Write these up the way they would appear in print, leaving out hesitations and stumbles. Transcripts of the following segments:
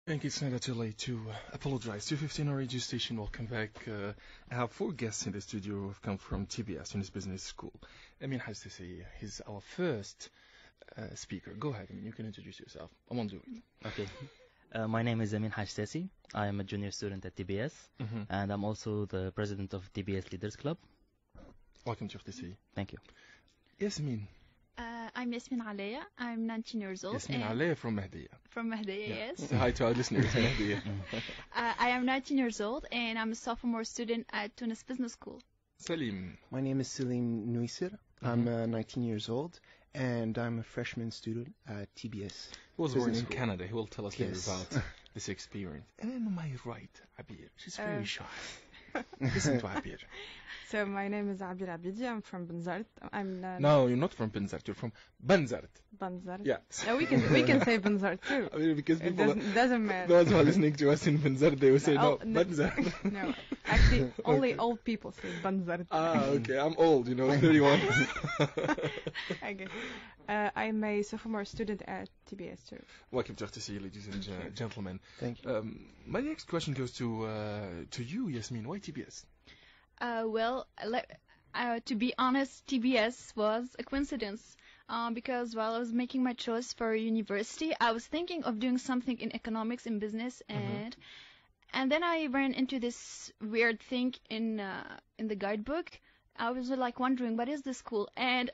I think it's never too late to apologize. 215 Radio Station, welcome back. I have four guests in the studio who have come from TBS, Tunis Business School. Amine Haj Sassi, he's our first speaker. Go ahead, Amine, you can introduce yourself. I won't do it. Okay. My name is Amine Haj Sassi. I am a junior student at TBS, and I'm also the president of TBS Leaders Club. Welcome to RTCI. Thank you. Yasmine. I'm Yasmine Allaya. I'm 19 years old. Yasmine Allaya from Mahdiya. From Mahdiya, yes. Say hi to our listeners in Mahdiya. I am 19 years old, and I'm a sophomore student at Tunis Business School. Selim. My name is Selim Nouisser. I'm 19 years old, and I'm a freshman student at TBS. He was born in School. Canada. He will tell us later about this experience. And then on my right, Abir. She's very shy. Listen to Abir. So my name is Abir Abidi. I'm from Banzart. No, you're not from Banzart. You're from Banzart. Banzart. Yeah. No, we can say Banzart too. I mean, because It people doesn't matter. those who are listening to us in Banzart, they will say no, no. Banzart. No, actually, only old people say Banzart. Okay. I'm old, 31. Okay. I'm a sophomore student at TBS too. Welcome to RTCI, ladies and gentlemen. Thank you. My next question goes to you, Yasmine. Why TBS? To be honest, TBS was a coincidence. Because while I was making my choice for university, I was thinking of doing something in economics and business, and then I ran into this weird thing in the guidebook. I was like wondering, what is this school? And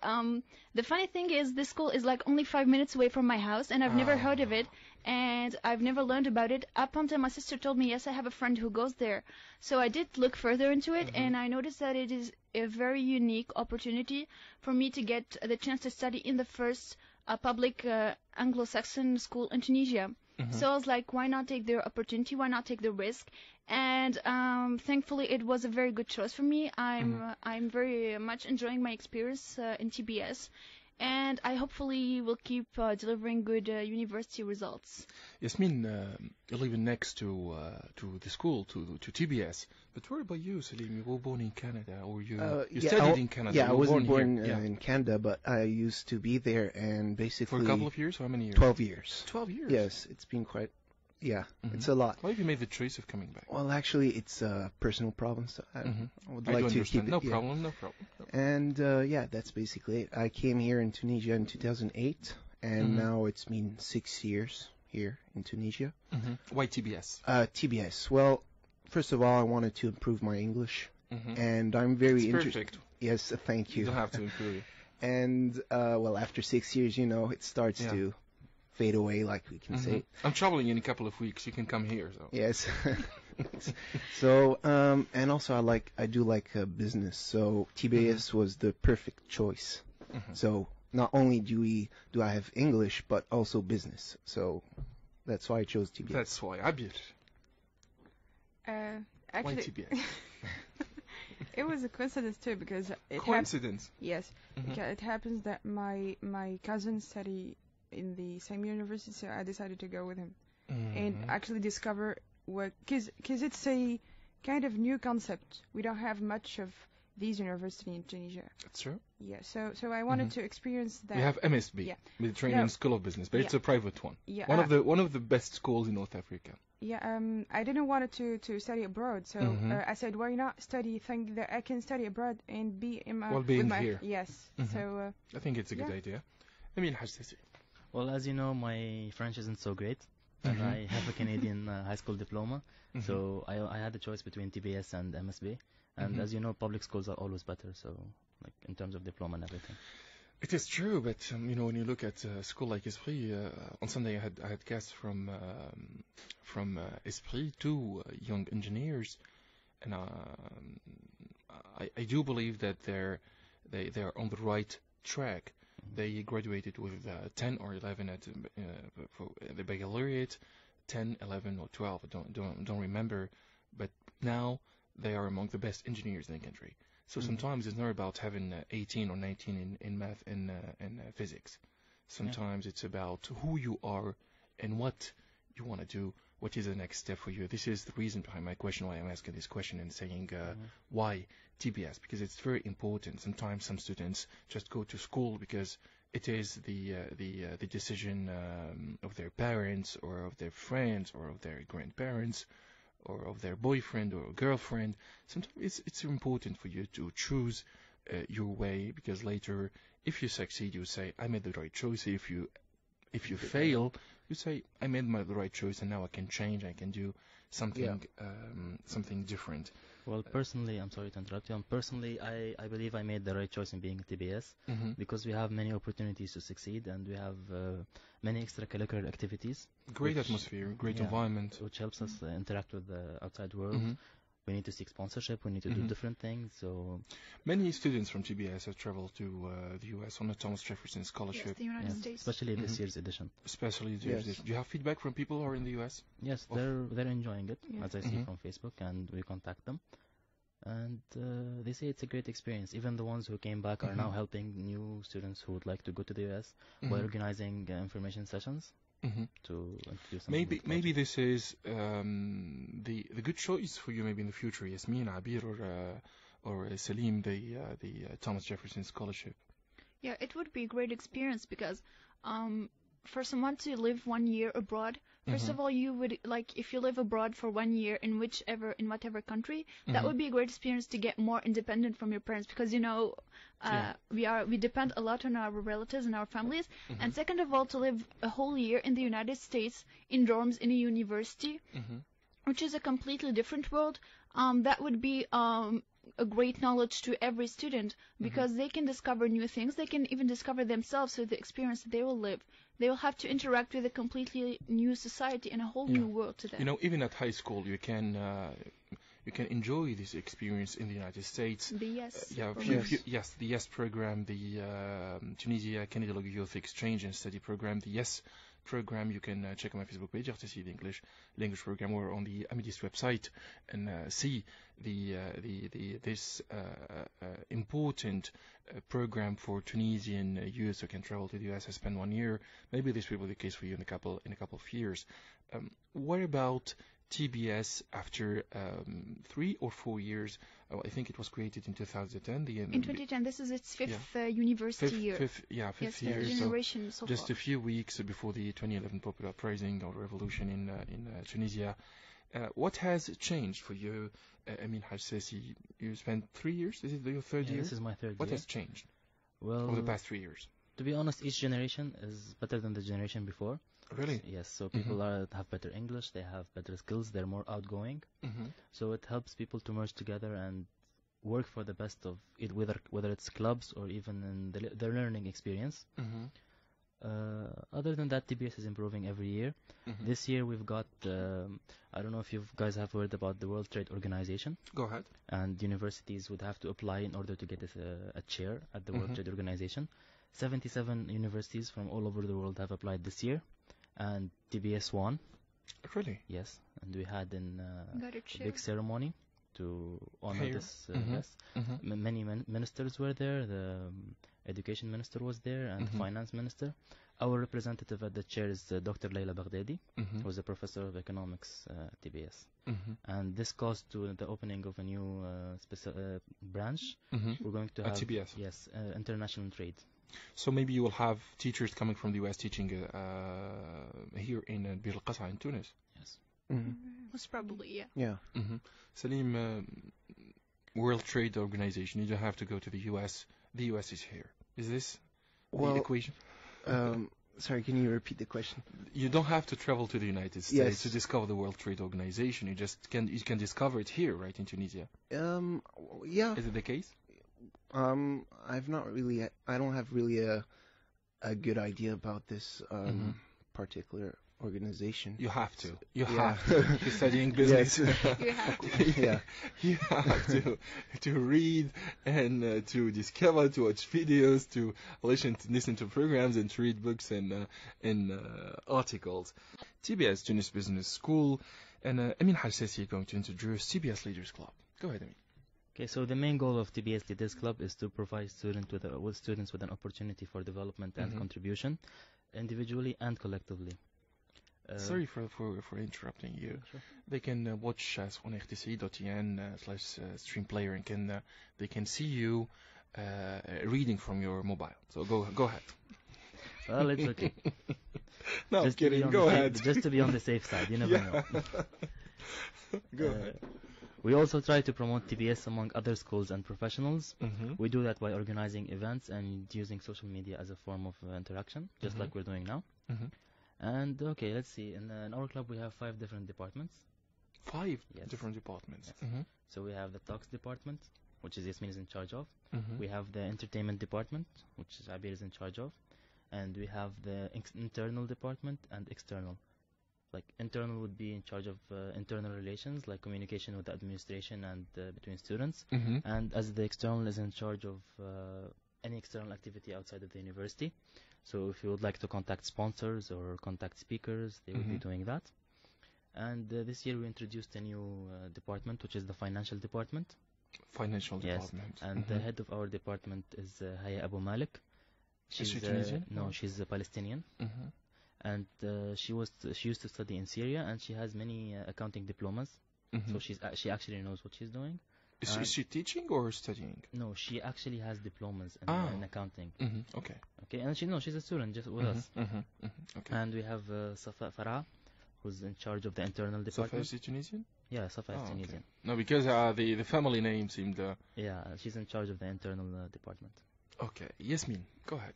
the funny thing is, this school is like only 5 minutes away from my house, and I've never heard of it, and I've never learned about it up until my sister told me, yes, I have a friend who goes there. So I did look further into it, and I noticed that it is a very unique opportunity for me to get the chance to study in the first public Anglo-Saxon school in Tunisia. So I was like, why not take the opportunity? Why not take the risk? And thankfully, it was a very good choice for me. I'm very much enjoying my experience in TBS, and I hopefully will keep delivering good university results. Yasmine, you're living next to the school, to TBS. But what about you, Selim? You were born in Canada, or you studied in Canada? Yeah, I wasn't born here. in Canada, but I used to be there, and basically... For a couple of years? How many years? 12 years. 12 years? Yes, it's been quite... Yeah, it's a lot. Why have you made the choice of coming back? Well, actually, it's a personal problem, so I would like to keep it. No problem, no problem. And yeah, that's basically it. I came here in Tunisia in 2008, and now it's been 6 years here in Tunisia. Why TBS? TBS. Well, first of all, I wanted to improve my English, and I'm very interested. Perfect. Yes, thank you. You don't have to improve it. And well, after 6 years, it starts to fade away, like we can say. I'm traveling in a couple of weeks. You can come here. So. Yes. So, and also I do like business. So TBS was the perfect choice. So not only do I have English, but also business. So that's why I chose TBS. That's why. Abir. Actually, Why TBS? it was a coincidence too, because Coincidence? Yes. Because it happens that my cousin study in the same university, so I decided to go with him and actually discover what, because it's a kind of new concept. We don't have much of these universities in Tunisia. That's true. Yeah, so I wanted to experience that. We have MSB, Mediterranean School of Business, but it's a private one. Yeah, one of the best schools in North Africa. Yeah, I didn't want to study abroad, so I said, why not think that I can study abroad and be in my here. Yes. So I think it's a good idea. Amine Haj Sassi. Well, as you know, my French isn't so great, and I have a Canadian high school diploma, so I had the choice between TBS and MSB. And as you know, public schools are always better, so like in terms of diploma and everything. It is true, but when you look at a school like Esprit, on Sunday I had guests from Esprit, two young engineers, and I do believe that they're on the right track. They graduated with 10 or 11 at for the baccalaureate, 10, 11, or 12. I don't remember, but now they are among the best engineers in the country. So sometimes it's not about having 18 or 19 in math and physics. Sometimes it's about who you are and what you want to do. What is the next step for you? This is the reason behind my question, why I'm asking this question and saying why TBS, because it's very important. Sometimes some students just go to school because it is the decision of their parents or of their friends or of their grandparents or of their boyfriend or girlfriend. Sometimes it's important for you to choose your way, because later, if you succeed, you say, I made the right choice. If you fail, you say, I made the right choice, and now I can change. I can do something different. Well, personally, I'm sorry to interrupt you. Personally, I believe I made the right choice in being at TBS because we have many opportunities to succeed, and we have many extracurricular activities. Great atmosphere, great environment. Which helps us interact with the outside world. We need to seek sponsorship. We need to do different things. So many students from TBS have traveled to the U.S. on a Thomas Jefferson Scholarship. Yes, the United States. Especially this year's edition. Especially this year's edition. Do you have feedback from people who are in the U.S.? Yes, they're enjoying it, as I see from Facebook, and we contact them. And they say it's a great experience. Even the ones who came back are now helping new students who would like to go to the U.S. by organizing information sessions. To introduce maybe this is the good choice for you maybe in the future, Yasmine, Abir, or Selim, the Thomas Jefferson Scholarship. Yeah, it would be a great experience because for someone to live 1 year abroad, first of all, you would, like, if you live abroad for 1 year in whatever country, that would be a great experience to get more independent from your parents, because we depend a lot on our relatives and our families. And second of all, to live a whole year in the United States in dorms in a university, which is a completely different world, that would be a great knowledge to every student, because they can discover new things. They can even discover themselves through the experience that they will live. They will have to interact with a completely new society and a whole new world to them. Even at high school, you can enjoy this experience in the United States. The YES the YES program, the Tunisia Canada Youth Exchange and Study Program, the YES program. You can check on my Facebook page, RTCI, the English program, or on the Amidis website, and see this important program for Tunisian youth who can travel to the US and spend 1 year. Maybe this will be the case for you in a couple of years. What about TBS after 3 or 4 years? I think it was created in 2010. In 2010, this is its fifth university year. Fifth year. Generation so just far. A few weeks before the 2011 popular uprising or revolution in Tunisia. What has changed for you, Amine Haj Sassi? You spent 3 years. Is it your third year? This is my third year. What has changed over the past 3 years? To be honest, each generation is better than the generation before. Really? Yes, so people have better English, they have better skills, they're more outgoing. So it helps people to merge together and work for the best of it, whether it's clubs or even in their learning experience. Other than that, TBS is improving every year. This year we've got, I don't know if you guys have heard about the World Trade Organization. Go ahead. And universities would have to apply in order to get a chair at the World Trade Organization. 77 universities from all over the world have applied this year, and TBS won. Really? Yes, and we had a big ceremony to honor this. Yes, many ministers were there. The education minister was there, and the finance minister. Our representative at the chair is Dr. Layla Baghdadi, who is a professor of economics at TBS. And this caused to the opening of a new branch. We're going to have at TBS. Yes, international trade. So maybe you will have teachers coming from the US teaching here in Bir al-Qasa in Tunis. Yes. Most probably, yeah. Yeah. Selim, World Trade Organization, you don't have to go to the US. The US is here. Is this the equation? Sorry, can you repeat the question? You don't have to travel to the United States to discover the World Trade Organization. You just can discover it here, right, in Tunisia. Yeah. Is it the case? I don't have really a good idea about this particular organization. You have to. You have to. You're studying business. You have to. You have to read and to discover, to watch videos, to listen to programs and to read books and articles. TBS Tunis Business School, and Amine Haj Sassi is going to introduce TBS Leaders Club. Go ahead, Amine. Okay, so the main goal of TBS Leaders Club is to provide students with an opportunity for development and contribution, individually and collectively. Sorry for interrupting you. Sure. They can watch us on rtci.en/stream player, and they can see you reading from your mobile. So go ahead. Well, it's okay. No, I'm kidding. Go ahead. Just to be on the safe side, you never know. Go ahead. We also try to promote TBS among other schools and professionals. Mm-hmm. We do that by organizing events and using social media as a form of interaction, just like we're doing now. Mm-hmm. And okay, let's see. In our club, we have 5 different departments. 5 Yes. different departments. Yes. Mm-hmm. So we have the talks department, which is Yasmine is in charge of. Mm-hmm. We have the entertainment department, which is Abir is in charge of. And we have the internal department and external. Like internal would be in charge of internal relations, like communication with the administration and between students. Mm-hmm. And as the external is in charge of any external activity outside of the university. So if you would like to contact sponsors or contact speakers, they will be doing that. And this year we introduced a new department, which is the financial department. Financial Yes. department. And the head of our department is Haya Abu Malik. Is she Tunisian? No, she's a Palestinian. Mm-hmm. And she used to study in Syria, and she has many accounting diplomas. Mm-hmm. So she actually knows what she's doing. Is she teaching or studying? No, she actually has diplomas in accounting. Mm-hmm. Okay. Okay, and she's a student just with us. Mm-hmm. Mm-hmm. Okay. And we have Safa Farah, who's in charge of the internal Safa, department. is she Tunisian? Yeah, Safa is Tunisian. Okay. No, because the family name seemed... Yeah, she's in charge of the internal department. Okay. Yasmine, go ahead.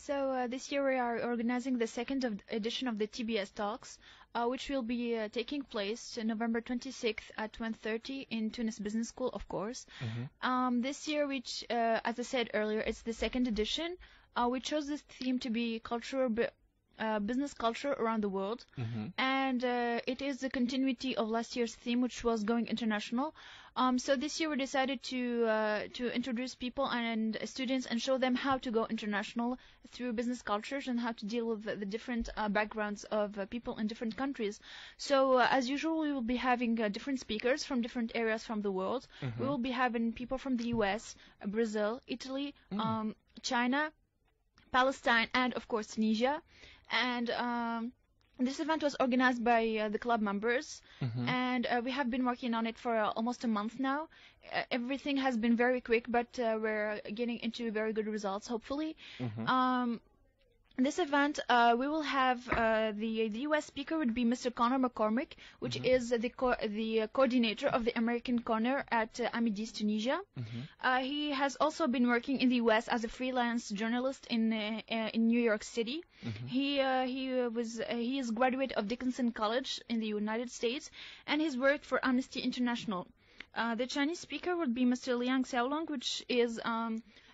So this year we are organizing the second edition of the TBS Talks, which will be taking place November 26th at 1:30 in Tunis Business School, of course. Mm-hmm. This year, which, as I said earlier, it's the second edition. We chose this theme to be business culture around the world, and it is the continuity of last year's theme, which was going international. So this year we decided to introduce people and students and show them how to go international through business cultures and how to deal with the different backgrounds of people in different countries. So as usual, we will be having different speakers from different areas from the world. We will be having people from the US, Brazil, Italy, China, Palestine, and of course Tunisia. And this event was organized by the club members, and we have been working on it for almost a month now. Everything has been very quick, but we're getting into very good results, hopefully. This event, we will have the U.S. speaker would be Mr. Connor McCormick, which is the coordinator of the American corner at Amidis, Tunisia. He has also been working in the U.S. as a freelance journalist in New York City. He is a graduate of Dickinson College in the United States, and he's worked for Amnesty International. The Chinese speaker would be Mr. Liang Xiaolong, which is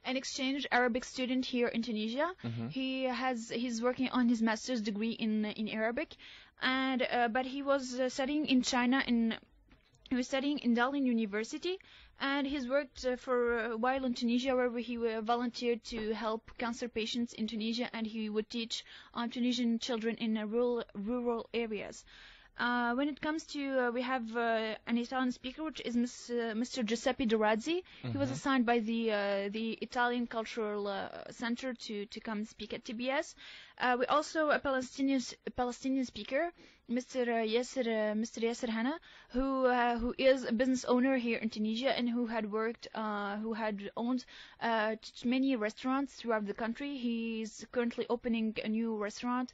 an exchange Arabic student here in Tunisia. He's working on his master's degree in Arabic, and but he was studying in China. He was studying in Dalton University, and he's worked for a while in Tunisia, where he volunteered to help cancer patients in Tunisia, and he would teach Tunisian children in rural areas. When it comes to, we have an Italian speaker, which is Mr. Giuseppe Dorazzi. He was assigned by the Italian Cultural Center to come speak at TBS. We also a Palestinian speaker, Mr. Yasser Hana, who is a business owner here in Tunisia and who had owned many restaurants throughout the country. He's currently opening a new restaurant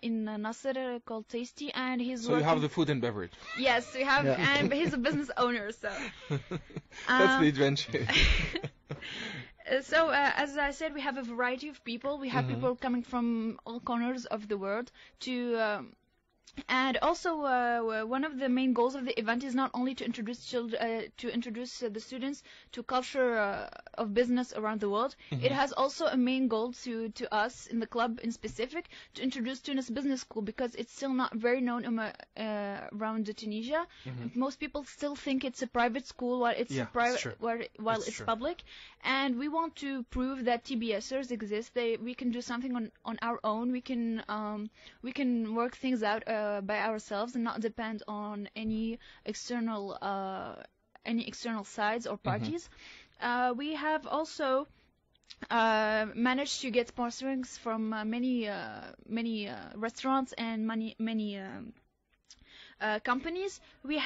in Nasser called Tasty, and he's So you have the food and beverage. Yes, we have, and he's a business owner, so that's the adventure. So, as I said, we have a variety of people. We have people coming from all corners of the world and also, one of the main goals of the event is not only to introduce the students to culture of business around the world. It has also a main goal to us in the club in specific to introduce Tunis Business School, because it's still not very known around Tunisia. Most people still think it's a private school while it's it's public. And we want to prove that TBSers exist. We can do something on our own. We can work things out by ourselves and not depend on any external sides or parties. We have also managed to get sponsorings from many restaurants and many companies. We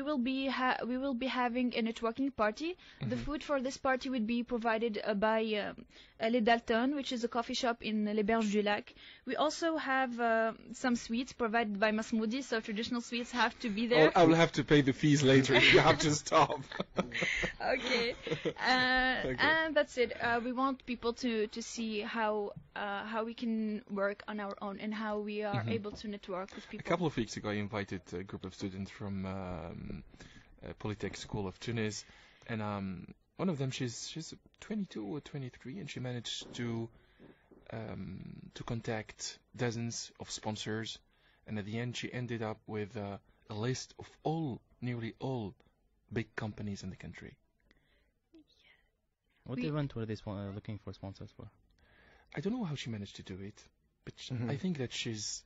will be having a networking party. The food for this party would be provided by Le Dalton, which is a coffee shop in Les Berges du Lac. We also have some sweets provided by Masmoudi, so traditional sweets have to be there. I will have to pay the fees later. You have to stop. Okay. And that's it. We want people to see how we can work on our own and how we are able to network with A people. couple of weeks ago, I invited a group of students from Polytech School of Tunis, and one of them, she's 22 or 23, and she managed to contact dozens of sponsors, and at the end, she ended up with a list of nearly all big companies in the country. What event were they looking for sponsors for? I don't know how she managed to do it, but I think that she's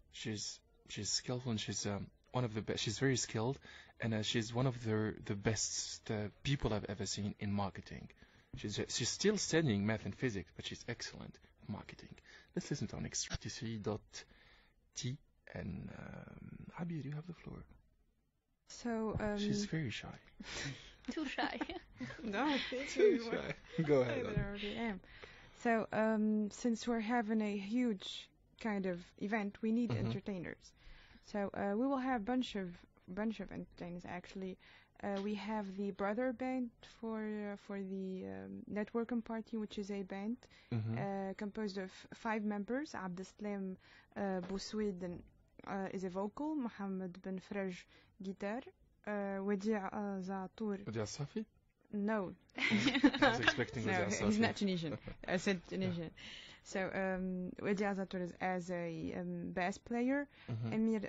skillful, and she's one of the best. She's very skilled, and she's one of the best people I've ever seen in marketing. She's still studying math and physics, but she's excellent at marketing. Let's listen to our next RTCI.T, and Abir, you have the floor. So she's very shy. Too shy. No, Too shy. Go ahead. I already am. So since we're having a huge kind of event, we need entertainers. So we will have bunch of entertainers actually. We have the brother band for the networking party, which is a band composed of 5 members. Abdeslam Bousouid is a vocal, Mohammed Ben Fraj guitar, Wadia Zatour. Wadia Safi? No. I was expecting no, Wadia Safi. He's not Tunisian. I said Tunisian. So Wadia Zatour is as a bass player, Amir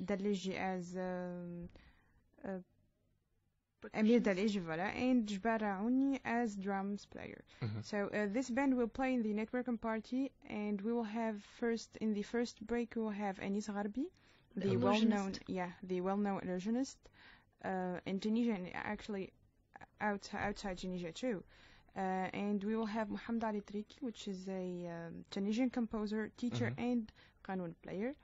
Daliji as Amir Daliji, voilà, and Jbar Aouni as drums player. So this band will play in the networking party, and we will have in the first break we will have Anis Gharbi, the well-known illusionist in Tunisia, and actually outside Tunisia too. And we will have Mohamed Ali Triki, which is a Tunisian composer, teacher, and qanun player.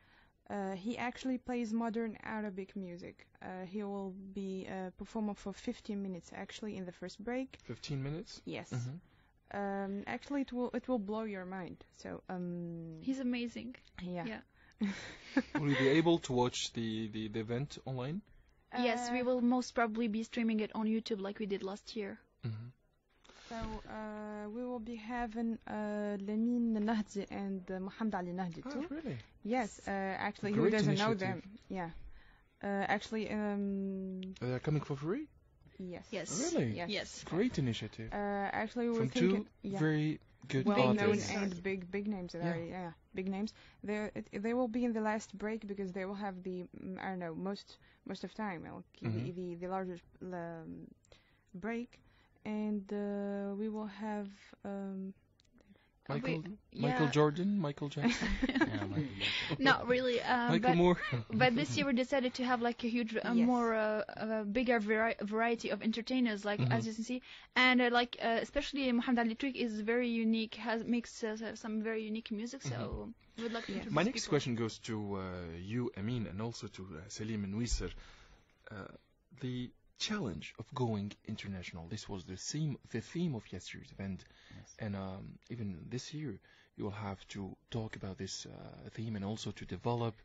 He actually plays modern Arabic music. He will be performing for 15 minutes actually in the first break. 15 minutes? Yes. Actually, it will blow your mind. So he's amazing. Yeah. Will you be able to watch the event online? Yes, we will most probably be streaming it on YouTube like we did last year. So we will be having Lamine Nahdi and Mohamed Ali Nahdi too. Oh, really? Yes, actually, Great who doesn't know initiative. them? Yeah. Actually, They're coming for free? yes. Yes. Oh, really? Yes. Great initiative. Actually, we're From thinking two very good well-known artists. and big names that are big names. They will be in the last break because they will have the I don't know most of time the largest break, and we will have Michael Jordan, Michael Jackson. Not really. Michael Moore. But this year we decided to have like a huge, more bigger variety of entertainers, like as you can see, and especially Mohamed Ali Trik is very unique, makes some very unique music. So we would like to introduce My next people. question goes to you, Amine, and also to Selim Nouisser. The challenge of going international. This was the theme of yesterday's event, and even this year you will have to talk about this theme and also to develop.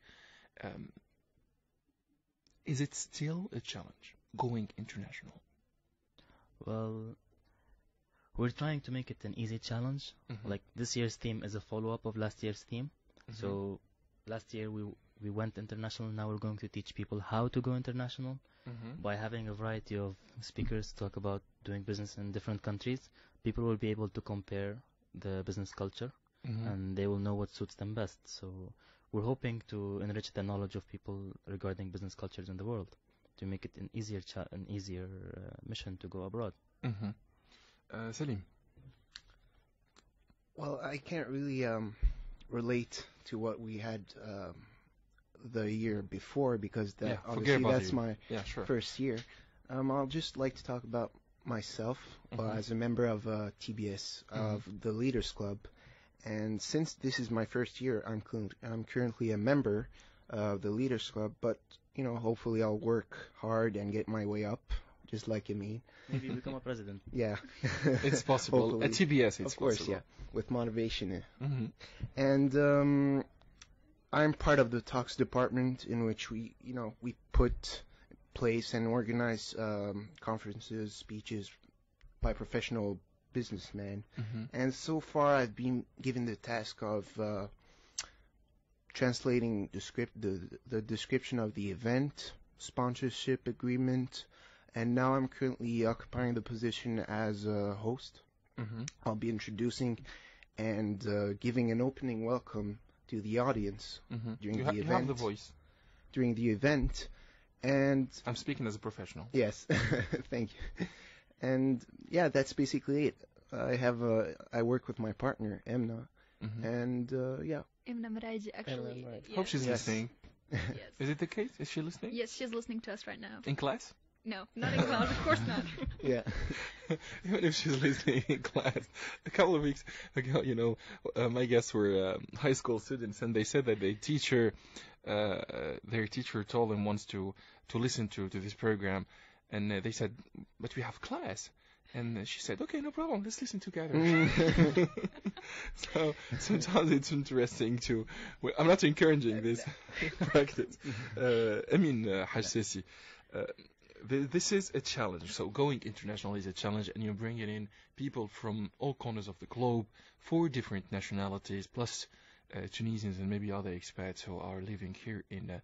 Is it still a challenge going international? Well, we're trying to make it an easy challenge. Like this year's theme is a follow-up of last year's theme. So last year we went international. Now we're going to teach people how to go international. By having a variety of speakers talk about doing business in different countries, people will be able to compare the business culture and they will know what suits them best. So we're hoping to enrich the knowledge of people regarding business cultures in the world to make it an easier mission to go abroad. Selim? Well, I can't really relate to what we had the year before because obviously that's my first year. I'll just like to talk about myself as a member of TBS of the Leaders Club, and since this is my first year, I'm currently a member of the Leaders Club. But hopefully I'll work hard and get my way up just like Amine. Maybe become a president. Yeah. It's possible. Hopefully. At TBS, it's Of course, possible. yeah, with motivation. Mm-hmm. And I'm part of the talks department, in which we put place and organize conferences, speeches by professional businessmen. Mm-hmm. And so far, I've been given the task of translating the description of the event, sponsorship agreement, and now I'm currently occupying the position as a host. Mm-hmm. I'll be introducing and giving an opening welcome to the audience Mm-hmm. during You the have event. the voice. During the event, and I'm speaking as a professional. yes, thank you. And yeah, that's basically it. I work with my partner Emna, Mm-hmm. and yeah. Imna Maraji, actually. Right. Hope she's Yes. listening. Yes. Is it the case? Is she listening? Yes, she's listening to us right now. In class? No, not in class, of course not. Yeah. Even if she's listening in class. A couple of weeks ago, my guests were high school students, and they said that their teacher told them once to listen to this program, and they said, but we have class. And she said, okay, no problem, let's listen together. So sometimes it's interesting to, I'm not encouraging this practice. Amine Haj Sassi, this is a challenge. So going international is a challenge, and you're bringing in people from all corners of the globe, 4 different nationalities, plus Tunisians and maybe other expats who are living here in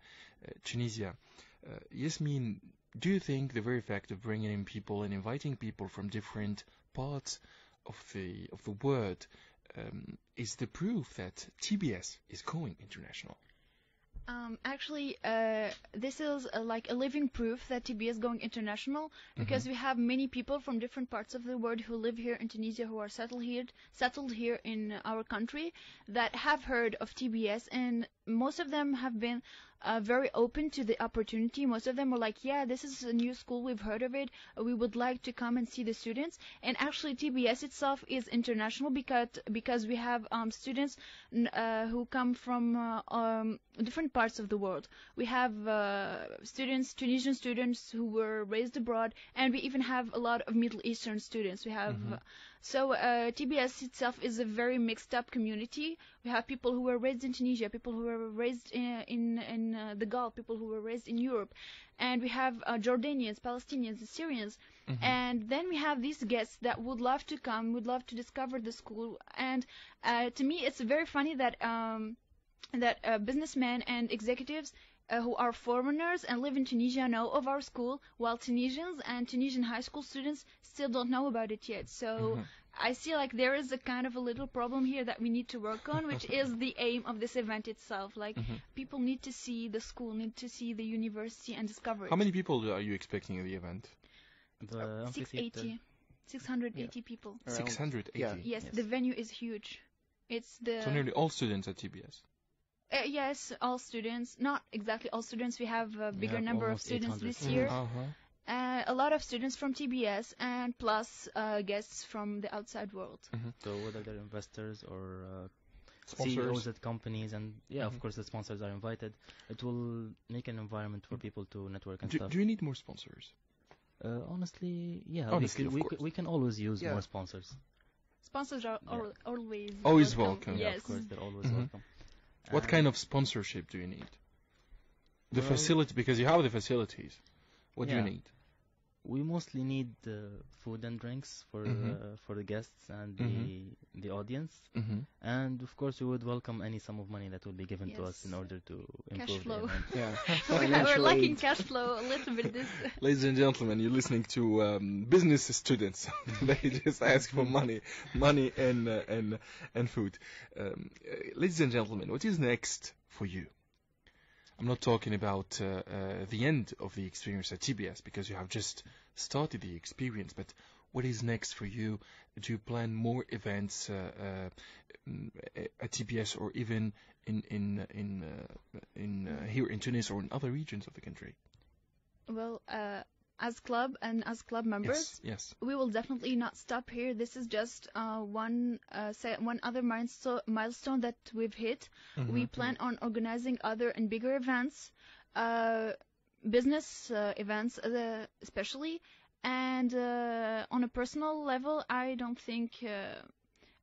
Tunisia. Yasmine, do you think the very fact of bringing in people and inviting people from different parts of the world is the proof that TBS is going international? Actually, this is like a living proof that TBS is going international, because we have many people from different parts of the world who live here in Tunisia, who are settled here in our country, that have heard of TBS, and most of them have been very open to the opportunity. Most of them were like, yeah, this is a new school, we've heard of it, we would like to come and see the students. And actually TBS itself is international because we have students who come from different parts of the world. We have Tunisian students who were raised abroad, and we even have a lot of Middle Eastern students. We have So TBS itself is a very mixed up community. We have people who were raised in Tunisia, people who were raised in the Gulf, people who were raised in Europe, and we have Jordanians, Palestinians, Syrians, and then we have these guests that would love to come, would love to discover the school. And to me, it's very funny that businessmen and executives who are foreigners and live in Tunisia know of our school, while Tunisians and Tunisian high school students still don't know about it yet. So I see like there is a kind of a little problem here that we need to work on, which is the aim of this event itself. Like people need to see the school, need to see the university and discover it. How many people are you expecting at the event? The 680 people. 680. Yeah. Yes, the venue is huge. It's the So nearly all students at TBS. Yes, all students. Not exactly all students. We have a bigger have number of almost students 800 this year. Uh-huh. A lot of students from TBS and plus guests from the outside world. So whether they're investors or Sponsors. CEOs at companies, and of course the sponsors are invited. It will make an environment for people to network and stuff. Do you need more sponsors? Honestly, yeah. Honestly, of course. We can always use Yeah. more sponsors. Sponsors are always Always welcome. Yes. Yeah, of course, they're always welcome. What kind of sponsorship do you need? The Well- facility, because you have the facilities. What do you Yeah. need? We mostly need food and drinks for the guests and the audience, and of course we would welcome any sum of money that would be given to us Yes. in order to Cash improve flow. the event. Yeah. We're Financial lacking aid. cash flow a little bit. Ladies and gentlemen, you're listening to business students. They just ask for money and food. Ladies and gentlemen, what is next for you? I'm not talking about the end of the experience at TBS, because you have just started the experience, but what is next for you? Do you plan more events at TBS, or even in here in Tunis or in other regions of the country? Well, as club and as club members, Yes. we will definitely not stop here. This is just one other milestone that we've hit. We plan on organizing other and bigger events, business events especially, And on a personal level, I don't think.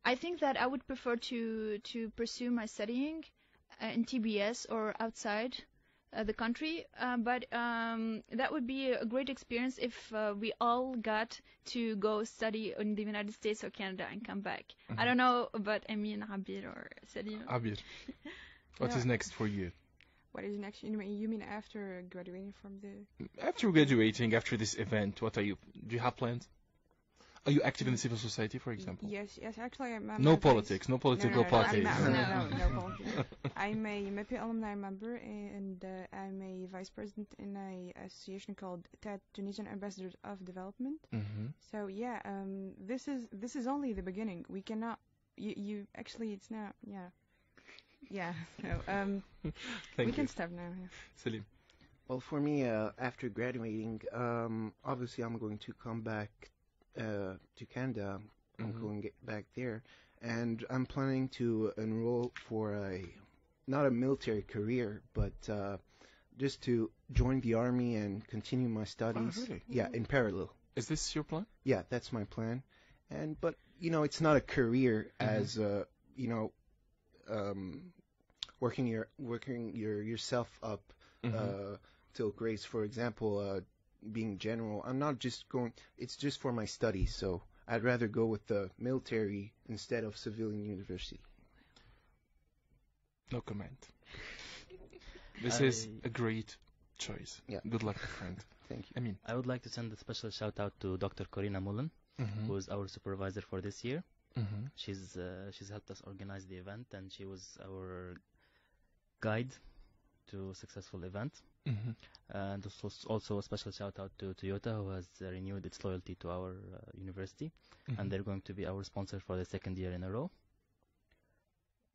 I think that I would prefer to pursue my studying in TBS or outside the country, but that would be a great experience if we all got to go study in the United States or Canada and come back. I don't know about Amine, Abir, or Selim. Abir, what is next for you? What is next? You mean after graduating from the... After graduating, after this event, what are you? Do you have plans? Are you active in the civil society, for example? Yes. Actually, I'm no politics, no political parties. No politics. I'm a MEPI alumni member, and I'm a vice president in an association called TED, Tunisian Ambassadors of Development. So yeah, this is only the beginning. We cannot. You actually, it's not. Yeah. So we can stop now. Yeah. Selim. Well, for me, after graduating, obviously I'm going to come back to Canada. I'm going to get back there, and I'm planning to enroll for not a military career, but just to join the army and continue my studies. Oh, really? Yeah, in parallel. Is this your plan? Yeah, that's my plan. But it's not a career as working yourself up till grades. For example, being general, I'm not just going. It's just for my studies, so I'd rather go with the military instead of civilian university. No comment. This is a great choice. Yeah. Good luck, my friend. Thank you. I mean, I would like to send a special shout out to Dr. Corina Mullen, who is our supervisor for this year. She's helped us organize the event, and she was our guide to a successful event. And also a special shout out to Toyota, who has renewed its loyalty to our university, and they're going to be our sponsor for the second year in a row.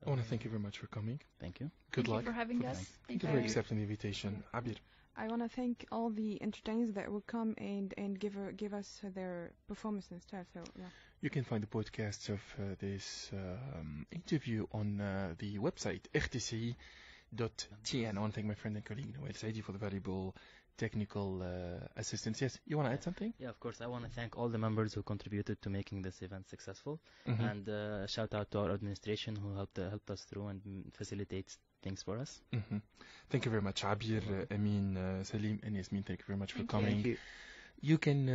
I want to thank you very much for coming. Thank you. Good luck. Thank you for having us. Thank you for accepting the invitation. Abir. I want to thank all the entertainers that will come and give us their performance and stuff. So yeah. You can find the podcasts of this interview on the website RTCI.tn. I want to thank my friend and colleague Noel Saidi for the valuable technical assistance. Yes, you want to add something? Yeah, of course. I want to thank all the members who contributed to making this event successful, and shout out to our administration who helped us through and facilitates things for us. Thank you very much, Abir, Amine, Selim, and Yasmine. Thank you very much for coming. Thank you. You can,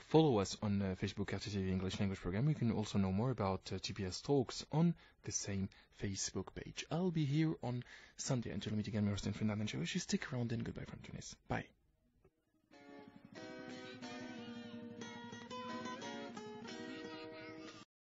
follow us on Facebook RTCI the English Language Program. You can also know more about TBS Talks on the same Facebook page. I'll be here on Sunday. Until we meet again, my host and friend Adnen Chaouchi. Stick around and goodbye from Tunis. Bye.